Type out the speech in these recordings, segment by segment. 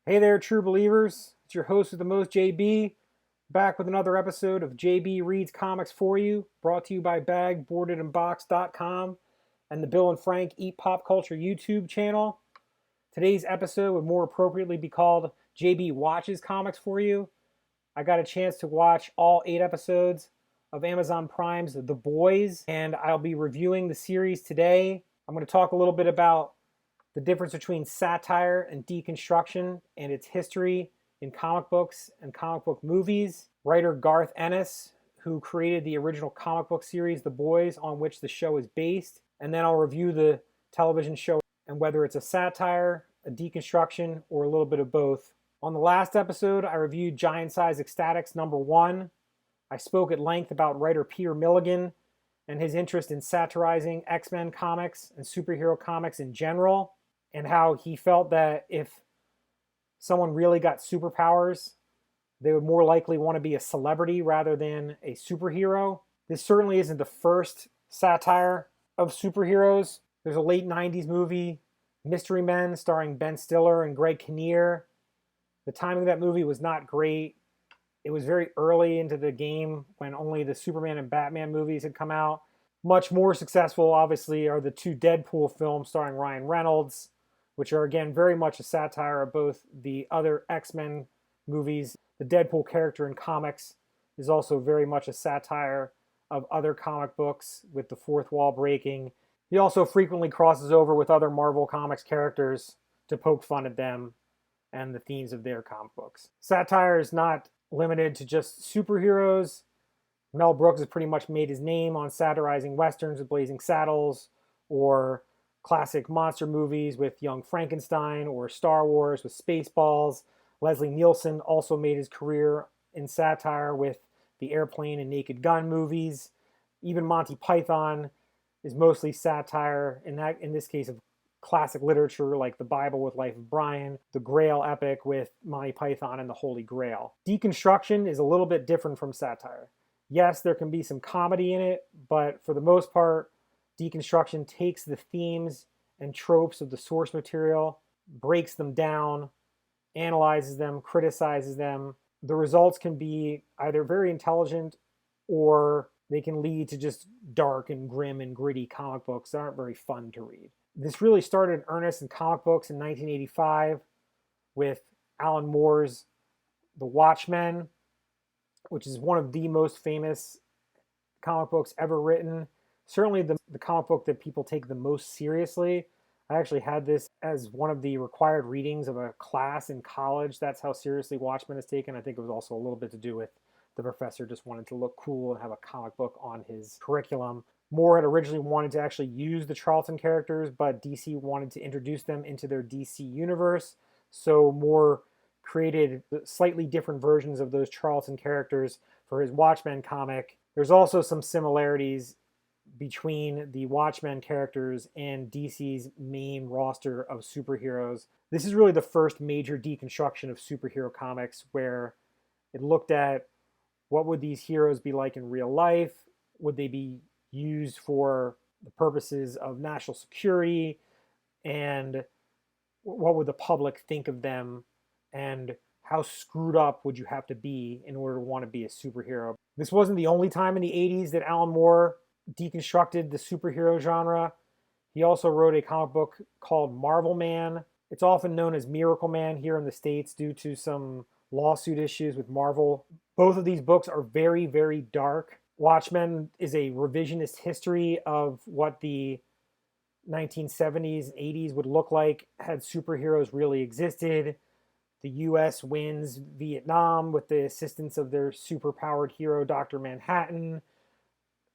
Hey there, true believers. It's your host with the most, JB, back with another episode of JB Reads Comics for You, brought to you by bagboardedandbox.com and the Bill and Frank Eat Pop Culture YouTube channel. Today's episode would more appropriately be called JB Watches Comics for You. I got a chance to watch all 8 episodes of Amazon Prime's The Boys, and I'll be reviewing the series today. I'm going to talk a little bit about the difference between satire and deconstruction and its history in comic books and comic book movies. Writer Garth Ennis, who created the original comic book series The Boys, on which the show is based. And then I'll review the television show and whether it's a satire, a deconstruction, or a little bit of both. On the last episode, I reviewed Giant Size Ecstatics #1. I spoke at length about writer Peter Milligan and his interest in satirizing X-Men comics and superhero comics in general, and how he felt that if someone really got superpowers, they would more likely want to be a celebrity rather than a superhero. This certainly isn't the first satire of superheroes. There's a late 90s movie, Mystery Men, starring Ben Stiller and Greg Kinnear. The timing of that movie was not great. It was very early into the game when only the Superman and Batman movies had come out. Much more successful, obviously, are the 2 Deadpool films starring Ryan Reynolds, which are, again, very much a satire of both the other X-Men movies. The Deadpool character in comics is also very much a satire of other comic books, with the fourth wall breaking. He also frequently crosses over with other Marvel Comics characters to poke fun at them and the themes of their comic books. Satire is not limited to just superheroes. Mel Brooks has pretty much made his name on satirizing westerns with Blazing Saddles, or classic monster movies with Young Frankenstein, or Star Wars with Spaceballs. Leslie Nielsen also made his career in satire with the Airplane and Naked Gun movies. Even Monty Python is mostly satire, in this case of classic literature like the Bible with Life of Brian, the Grail epic with Monty Python and the Holy Grail. Deconstruction is a little bit different from satire. Yes, there can be some comedy in it, but for the most part, deconstruction takes the themes and tropes of the source material, breaks them down, analyzes them, criticizes them. The results can be either very intelligent, or they can lead to just dark and grim and gritty comic books that aren't very fun to read. This really started in earnest in comic books in 1985 with Alan Moore's The Watchmen, which is one of the most famous comic books ever written. Certainly the comic book that people take the most seriously. I actually had this as one of the required readings of a class in college. That's how seriously Watchmen is taken. I think it was also a little bit to do with the professor just wanted to look cool and have a comic book on his curriculum. Moore had originally wanted to actually use the Charlton characters, but DC wanted to introduce them into their DC universe. So Moore created slightly different versions of those Charlton characters for his Watchmen comic. There's also some similarities between the Watchmen characters and DC's main roster of superheroes. This is really the first major deconstruction of superhero comics, where it looked at what would these heroes be like in real life? Would they be used for the purposes of national security? And what would the public think of them? And how screwed up would you have to be in order to want to be a superhero? This wasn't the only time in the 80s that Alan Moore deconstructed the superhero genre. He also wrote a comic book called Marvel Man. It's often known as Miracle Man here in the States due to some lawsuit issues with Marvel. Both of these books are very, very dark. Watchmen is a revisionist history of what the 1970s and 80s would look like had superheroes really existed. The US wins Vietnam with the assistance of their superpowered hero, Dr. Manhattan.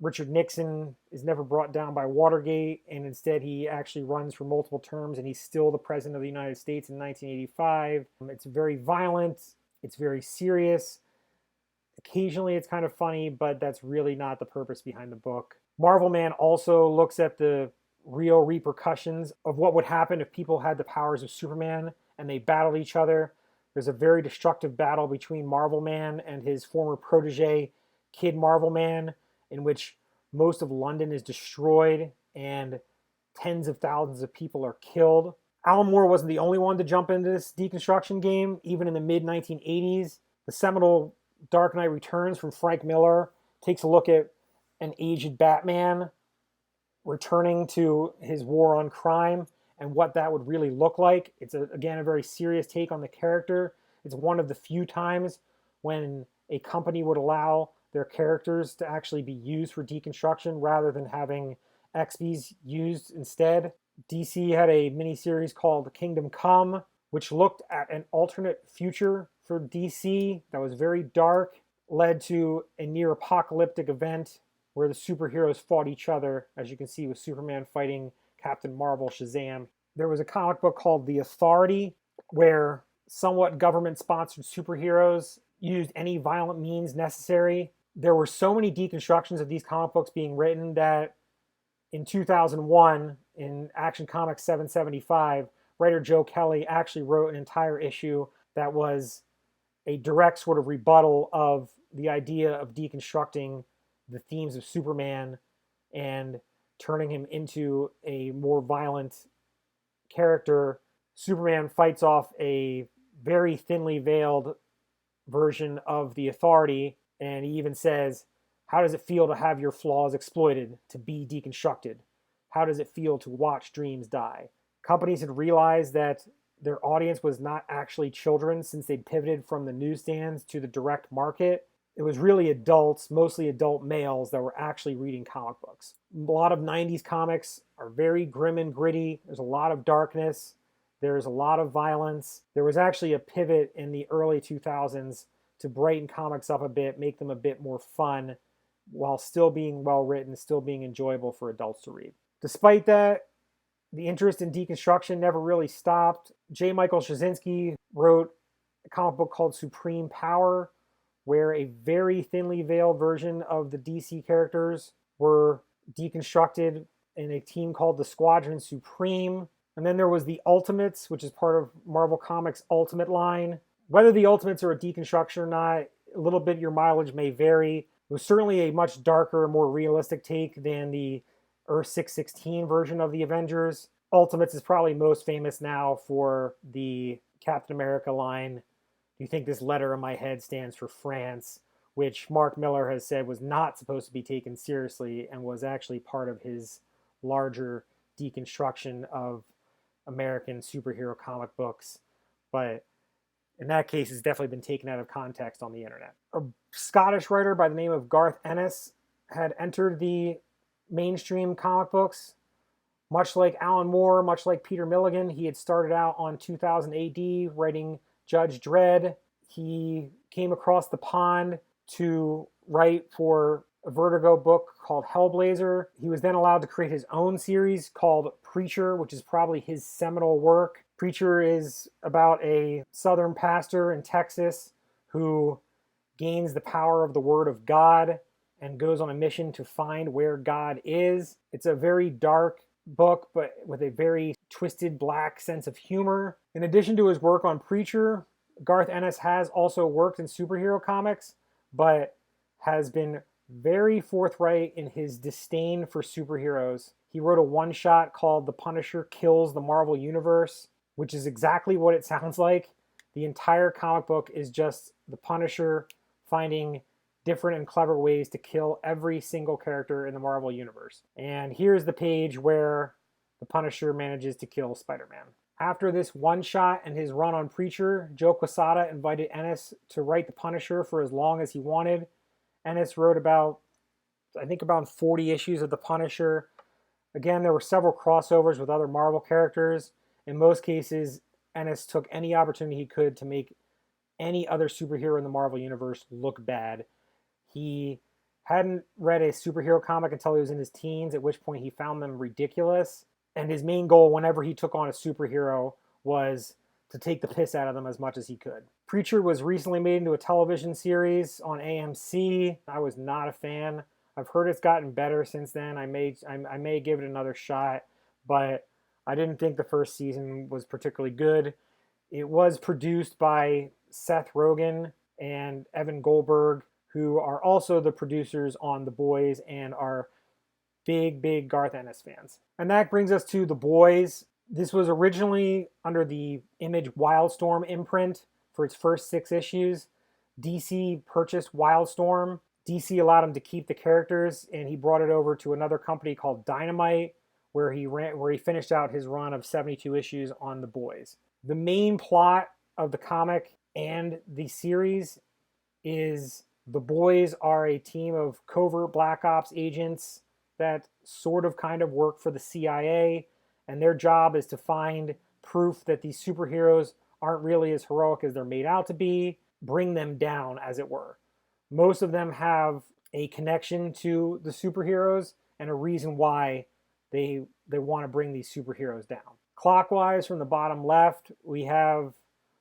Richard Nixon is never brought down by Watergate, and instead he actually runs for multiple terms, and he's still the president of the United States in 1985. It's very violent. It's very serious. Occasionally it's kind of funny, but that's really not the purpose behind the book. Marvel Man also looks at the real repercussions of what would happen if people had the powers of Superman and they battled each other. There's a very destructive battle between Marvel Man and his former protege, Kid Marvel Man, in which most of London is destroyed and tens of thousands of people are killed. Alan Moore wasn't the only one to jump into this deconstruction game. Even in the mid-1980s, the seminal Dark Knight Returns from Frank Miller takes a look at an aged Batman returning to his war on crime and what that would really look like. It's, again, a very serious take on the character. It's one of the few times when a company would allow their characters to actually be used for deconstruction rather than having XBs used instead. DC had a miniseries called Kingdom Come, which looked at an alternate future for DC that was very dark, led to a near apocalyptic event where the superheroes fought each other, as you can see with Superman fighting Captain Marvel, Shazam. There was a comic book called The Authority, where somewhat government-sponsored superheroes used any violent means necessary. There were so many deconstructions of these comic books being written that in 2001, in Action Comics 775, writer Joe Kelly actually wrote an entire issue that was a direct sort of rebuttal of the idea of deconstructing the themes of Superman and turning him into a more violent character. Superman fights off a very thinly veiled version of the Authority, and he even says, how does it feel to have your flaws exploited, to be deconstructed? How does it feel to watch dreams die? Companies had realized that their audience was not actually children since they pivoted from the newsstands to the direct market. It was really adults, mostly adult males, that were actually reading comic books. A lot of 90s comics are very grim and gritty. There's a lot of darkness. There's a lot of violence. There was actually a pivot in the early 2000s to brighten comics up a bit, make them a bit more fun, while still being well written, still being enjoyable for adults to read. Despite that, the interest in deconstruction never really stopped. J. Michael Straczynski wrote a comic book called Supreme Power, where a very thinly veiled version of the DC characters were deconstructed in a team called the Squadron Supreme. And then there was the Ultimates, which is part of Marvel Comics' Ultimate line. Whether the Ultimates are a deconstruction or not, a little bit your mileage may vary. It was certainly a much darker, more realistic take than the Earth 616 version of the Avengers. Ultimates is probably most famous now for the Captain America line. Do you think this letter in my head stands for France? Which Mark Miller has said was not supposed to be taken seriously and was actually part of his larger deconstruction of American superhero comic books. But in that case, it's definitely been taken out of context on the internet. A Scottish writer by the name of Garth Ennis had entered the mainstream comic books. Much like Alan Moore, much like Peter Milligan, he had started out on 2000 AD writing Judge Dredd. He came across the pond to write for a Vertigo book called Hellblazer. He was then allowed to create his own series called Preacher, which is probably his seminal work. Preacher is about a Southern pastor in Texas who gains the power of the Word of God and goes on a mission to find where God is. It's a very dark book, but with a very twisted black sense of humor. In addition to his work on Preacher, Garth Ennis has also worked in superhero comics, but has been very forthright in his disdain for superheroes. He wrote a one-shot called The Punisher Kills the Marvel Universe, which is exactly what it sounds like. The entire comic book is just the Punisher finding different and clever ways to kill every single character in the Marvel Universe. And here's the page where the Punisher manages to kill Spider-Man. After this one-shot and his run on Preacher, Joe Quesada invited Ennis to write the Punisher for as long as he wanted. Ennis wrote about 40 issues of the Punisher. Again, there were several crossovers with other Marvel characters. In most cases, Ennis took any opportunity he could to make any other superhero in the Marvel Universe look bad. He hadn't read a superhero comic until he was in his teens, at which point he found them ridiculous. And his main goal whenever he took on a superhero was to take the piss out of them as much as he could. Preacher was recently made into a television series on AMC. I was not a fan. I've heard it's gotten better since then. I may give it another shot, but I didn't think the first season was particularly good. It was produced by Seth Rogen and Evan Goldberg, who are also the producers on The Boys and are big Garth Ennis fans. And that brings us to The Boys. This was originally under the Image Wildstorm imprint for its first 6 issues. DC purchased Wildstorm. DC allowed him to keep the characters, and he brought it over to another company called Dynamite, where he finished out his run of 72 issues on The Boys. The main plot of the comic and the series is the Boys are a team of covert black ops agents that sort of kind of work for the CIA, and their job is to find proof that these superheroes aren't really as heroic as they're made out to be, bring them down, as it were. Most of them have a connection to the superheroes and a reason why they want to bring these superheroes down. Clockwise from the bottom left, we have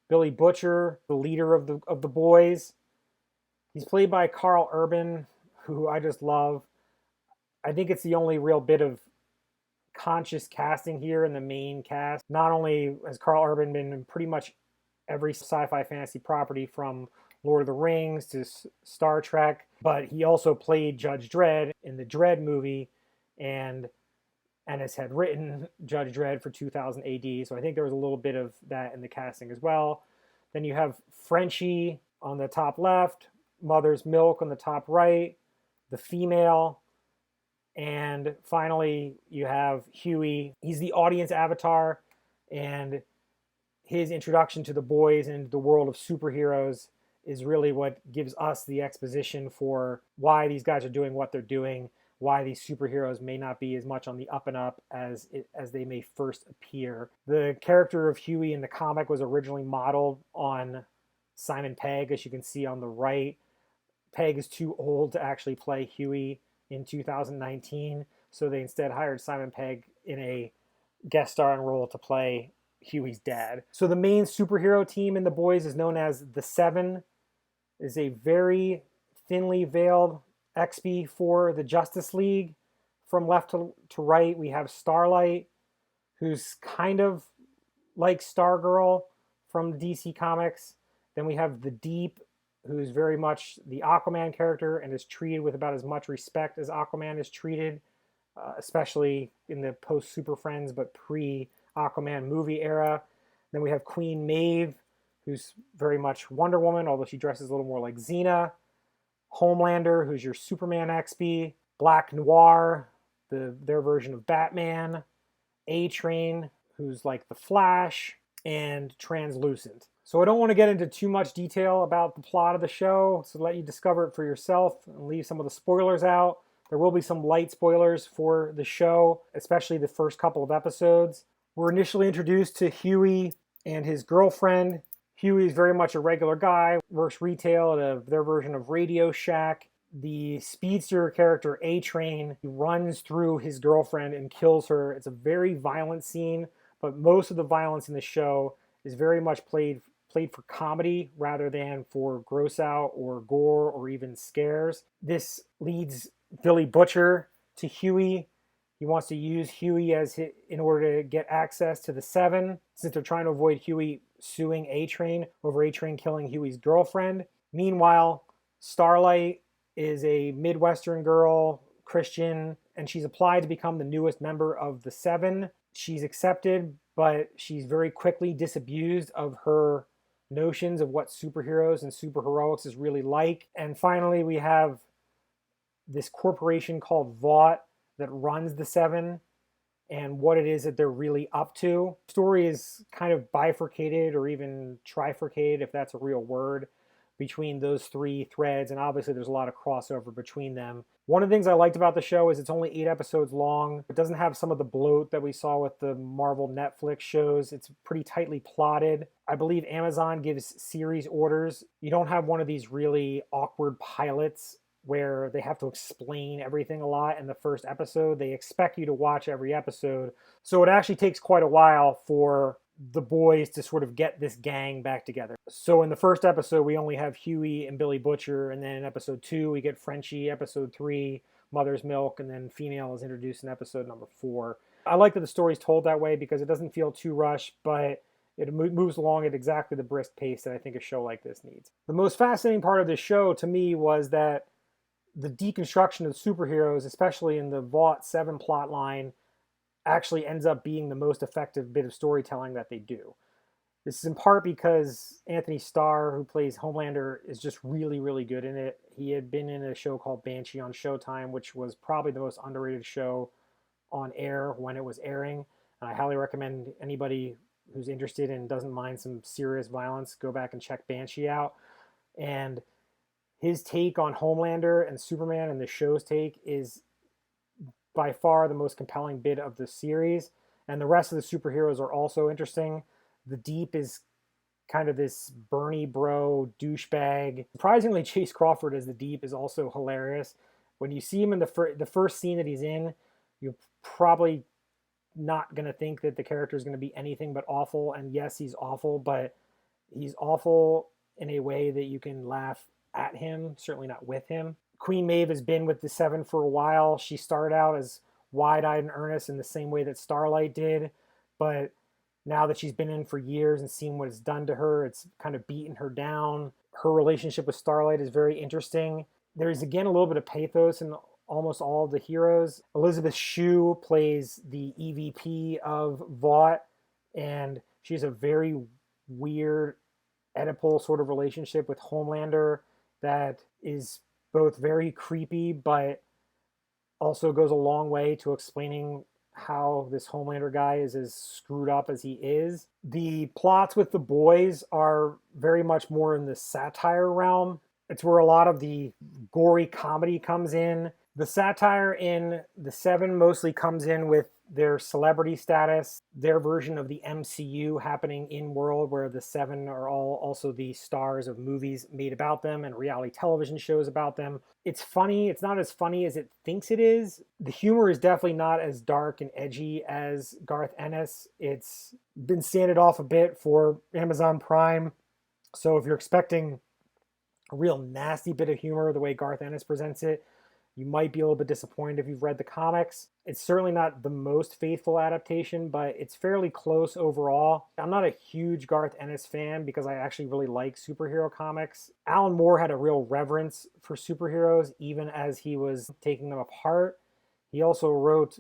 Billy Butcher, the leader of the Boys. He's played by Karl Urban, who I just love. I think it's the only real bit of conscious casting here in the main cast. Not only has Karl Urban been in pretty much every sci-fi fantasy property from Lord of the Rings to Star Trek, but he also played Judge Dredd in the Dredd movie, and Ennis had written Judge Dredd for 2000 AD, so I think there was a little bit of that in the casting as well. Then you have Frenchie on the top left, Mother's Milk on the top right, the female, and finally you have Huey. He's the audience avatar, and his introduction to the Boys and the world of superheroes is really what gives us the exposition for why these guys are doing what they're doing, why these superheroes may not be as much on the up and up as they may first appear. The character of Huey in the comic was originally modeled on Simon Pegg, as you can see on the right. Pegg is too old to actually play Huey in 2019, so they instead hired Simon Pegg in a guest starring role to play Huey's dad. So the main superhero team in The Boys is known as the Seven. Is a very thinly veiled XP for the Justice League. From left to right, we have Starlight, who's kind of like Stargirl from DC Comics. Then we have the Deep, who's very much the Aquaman character and is treated with about as much respect as Aquaman is treated, especially in the post-Super Friends but pre-Aquaman movie era. Then we have Queen Maeve, who's very much Wonder Woman, although she dresses a little more like Xena. Homelander, who's your Superman XP. Black Noir, their version of Batman. A-Train, who's like the Flash. And Translucent. So I don't want to get into too much detail about the plot of the show, so let you discover it for yourself and leave some of the spoilers out. There will be some light spoilers for the show, especially the first couple of episodes. We're initially introduced to Huey and his girlfriend. Huey is very much a regular guy, works retail at their version of Radio Shack. The speedster character A-Train runs through his girlfriend and kills her. It's a very violent scene, but most of the violence in the show is very much played for comedy rather than for gross out or gore or even scares. This leads Billy Butcher to Huey. He wants to use Huey in order to get access to the Seven, since they're trying to avoid Huey suing A-Train over A-Train killing Huey's girlfriend. Meanwhile, Starlight is a Midwestern girl, Christian, and she's applied to become the newest member of the Seven. She's accepted, but she's very quickly disabused of her notions of what superheroes and superheroics is really like. And finally, we have this corporation called Vought that runs the Seven and what it is that they're really up to. The story is kind of bifurcated or even trifurcated, if that's a real word, between those three threads, and obviously there's a lot of crossover between them. One of the things I liked about the show is it's only 8 episodes long. It doesn't have some of the bloat that we saw with the Marvel Netflix shows. It's pretty tightly plotted. I believe Amazon gives series orders. You don't have one of these really awkward pilots where they have to explain everything a lot in the first episode. They expect you to watch every episode. So it actually takes quite a while for the Boys to sort of get this gang back together. So in the first episode, we only have Huey and Billy Butcher, and then in episode 2, we get Frenchie. Episode 3, Mother's Milk, and then Female is introduced in episode number 4. I like that the story's told that way because it doesn't feel too rushed, but it moves along at exactly the brisk pace that I think a show like this needs. The most fascinating part of this show to me was that the deconstruction of superheroes, especially in the Vought 7 plot line, actually ends up being the most effective bit of storytelling that they do. This is in part because Anthony Starr, who plays Homelander, is just really, really good in it. He had been in a show called Banshee on Showtime, which was probably the most underrated show on air when it was airing. And I highly recommend anybody who's interested and doesn't mind some serious violence go back and check Banshee out. And his take on Homelander and Superman and the show's take is by far the most compelling bit of the series. And the rest of the superheroes are also interesting. The Deep is kind of this Bernie bro douchebag. Surprisingly, Chase Crawford as the Deep is also hilarious. When you see him in the first scene that he's in, you're probably not going to think that the character is going to be anything but awful. And yes, he's awful, but he's awful in a way that you can laugh at him, certainly not with him. Queen Maeve has been with the Seven for a while. She started out as wide-eyed and earnest in the same way that Starlight did, but now that she's been in for years and seen what it's done to her, it's kind of beaten her down. Her relationship with Starlight is very interesting. There's again a little bit of pathos in almost all of the heroes. Elizabeth Shue plays the EVP of Vought, and she's a very weird Oedipal sort of relationship with Homelander that is both very creepy but also goes a long way to explaining how this Homelander guy is as screwed up as he is. The plots with the boys are very much more in the satire realm. It's where a lot of the gory comedy comes in. The satire in the Seven mostly comes in with their celebrity status, their version of the MCU happening in world where the Seven are all also the stars of movies made about them and reality television shows about them. It's funny. It's not as funny as it thinks it is. The humor is definitely not as dark and edgy as Garth Ennis. It's been sanded off a bit for Amazon Prime. So if you're expecting a real nasty bit of humor the way Garth Ennis presents it, you might be a little bit disappointed if you've read the comics. It's certainly not the most faithful adaptation, but it's fairly close overall. I'm not a huge Garth Ennis fan because I actually really like superhero comics. Alan Moore had a real reverence for superheroes even as he was taking them apart. He also wrote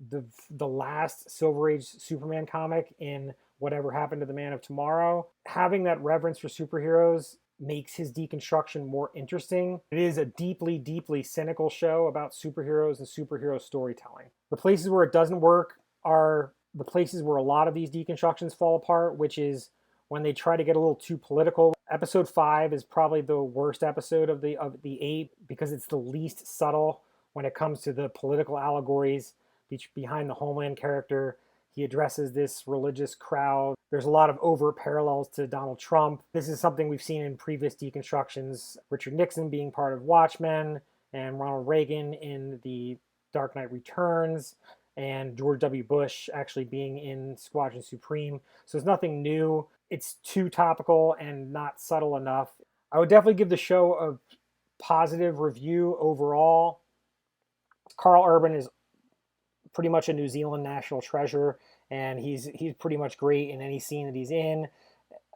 the last Silver Age Superman comic in Whatever Happened to the Man of Tomorrow. Having that reverence for superheroes makes his deconstruction more interesting. It is a deeply, deeply cynical show about superheroes and superhero storytelling. The places where it doesn't work are the places where a lot of these deconstructions fall apart, which is when they try to get a little too political. Episode 5 is probably the worst episode of the 8 because it's the least subtle when it comes to the political allegories behind the Homeland character. He addresses this religious crowd. There's a lot of overt parallels to Donald Trump. This is something we've seen in previous deconstructions. Richard Nixon being part of Watchmen, and Ronald Reagan in The Dark Knight Returns, and George W. Bush actually being in Squadron Supreme. So it's nothing new. It's too topical and not subtle enough. I would definitely give the show a positive review overall. Karl Urban is pretty much a New Zealand national treasure, and he's pretty much great in any scene that he's in.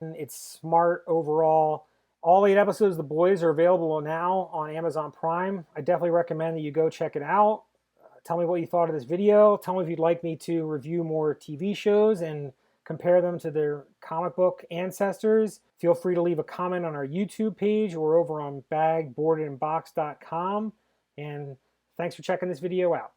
And it's smart overall. All 8 episodes of The Boys are available now on Amazon Prime. I definitely recommend that you go check it out. Tell me what you thought of this video. Tell me if you'd like me to review more TV shows and compare them to their comic book ancestors. Feel free to leave a comment on our YouTube page or over on bagboardedandbox.com. And thanks for checking this video out.